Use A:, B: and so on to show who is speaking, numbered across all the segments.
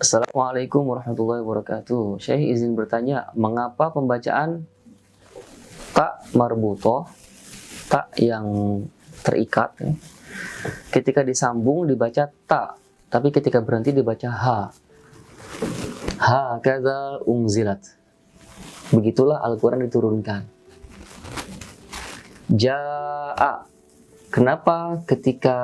A: Assalamualaikum warahmatullahi wabarakatuh. Syekh izin bertanya, mengapa pembacaan tak marbutoh, tak yang terikat, ketika disambung dibaca tak, tapi ketika berhenti dibaca ha. Ha kadza unzilat. Begitulah Al-Quran diturunkan. Ja'a. Kenapa ketika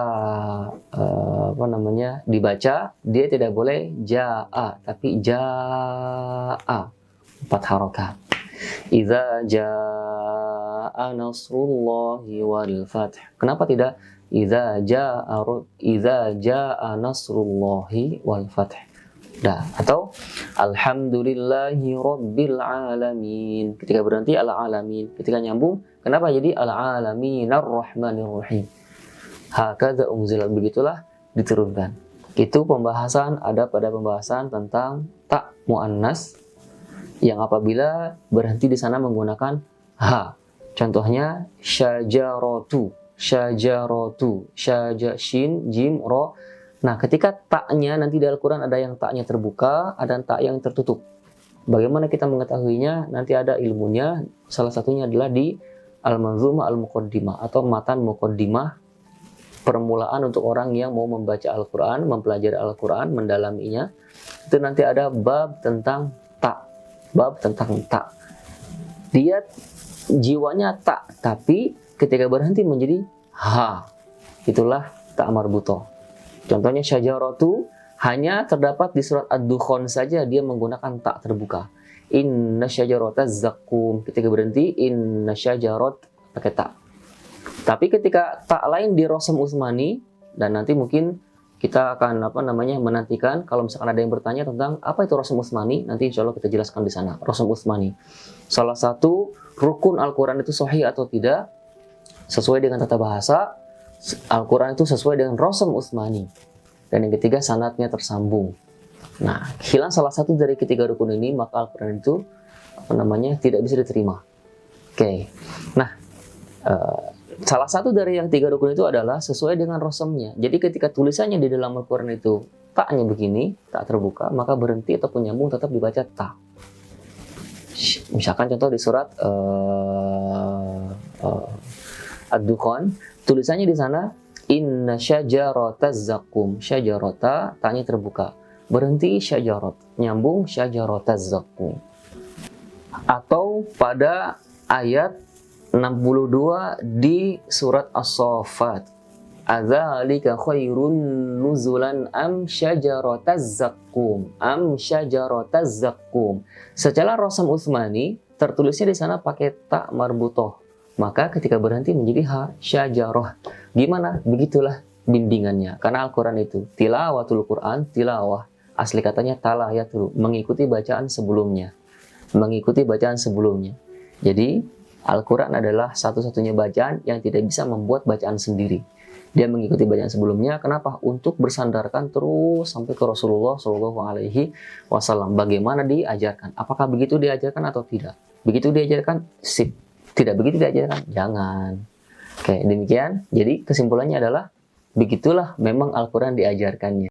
A: dibaca dia tidak boleh ja'a tapi ja'a, 4 harokat. Idza ja'a nasrullahi wal fath. Kenapa tidak idza ja'a nasrullahi wal fath? Atau alhamdulillahi rabbil alamin. Ketika berhenti al-alamin. Ketika nyambung, kenapa jadi al-alamin ar-rahmanir rahim? Hakadza unzila, begitulah diturunkan. Itu pembahasan ada pada pembahasan tentang tak muannas yang apabila berhenti di sana menggunakan ha. Contohnya syajaratu, syajaratu, shin, jim, ro. Nah, ketika taknya nanti di Al-Quran ada yang taknya terbuka, ada tak yang tertutup. Bagaimana kita mengetahuinya? Nanti ada ilmunya. Salah satunya adalah di Al-Manzumah Al-Muqaddimah atau matan Muqaddimah, permulaan untuk orang yang mau membaca Al-Quran, mempelajari Al-Quran, mendalaminya. Itu nanti ada bab tentang tak. Bab tentang tak. Dia jiwanya tak, tapi ketika berhenti menjadi ha. Itulah tak marbutoh. Contohnya syajaratu hanya terdapat di surat Ad-Dukhan saja dia menggunakan tak terbuka. Inna syajarata zakum. Ketika berhenti inna syajarat pakai tak. Tapi ketika tak lain di Rosam Utsmani, dan nanti mungkin kita akan menantikan kalau misalkan ada yang bertanya tentang apa itu Rosam Utsmani, nanti insya Allah kita jelaskan di sana. Rosam Utsmani, salah satu rukun Al-Quran itu sahih atau tidak sesuai dengan tata bahasa. Al-Quran itu sesuai dengan Rosam Utsmani. Dan yang ketiga, sanadnya tersambung. Nah, hilang salah satu dari ketiga rukun ini, maka Al-Quran itu tidak bisa diterima. Oke. Nah, salah satu dari yang 3 rukun itu adalah sesuai dengan rosamnya. Jadi ketika tulisannya di dalam Al-Quran itu taknya begini, tak terbuka, maka berhenti ataupun nyambung tetap dibaca tak. Misalkan contoh di surat Ad-Dukhan, tulisannya di sana inna syajarata zakum. Syajarata taknya terbuka, berhenti syajarat, nyambung syajarata zakum. Atau pada ayat 62 di surat As-Saffat, adzalika khairun nuzulan am syajarataz zakum, am syajarataz zakum. Secara Rosam Utsmani tertulisnya di sana pakai tak marbutoh, maka ketika berhenti menjadi ha syajarah. Gimana? Begitulah bimbingannya. Karena Al-Quran itu tilawatul Quran, tilawah asli katanya talayatul, mengikuti bacaan sebelumnya, mengikuti bacaan sebelumnya. Jadi Al-Quran adalah satu-satunya bacaan yang tidak bisa membuat bacaan sendiri. Dia mengikuti bacaan sebelumnya. Kenapa? Untuk bersandarkan terus sampai ke Rasulullah Shallallahu Alaihi Wasallam. Bagaimana diajarkan? Apakah begitu diajarkan atau tidak? Begitu diajarkan, sip. Tidak begitu diajarkan, jangan. Oke, demikian. Jadi kesimpulannya adalah begitulah memang Al-Quran diajarkannya.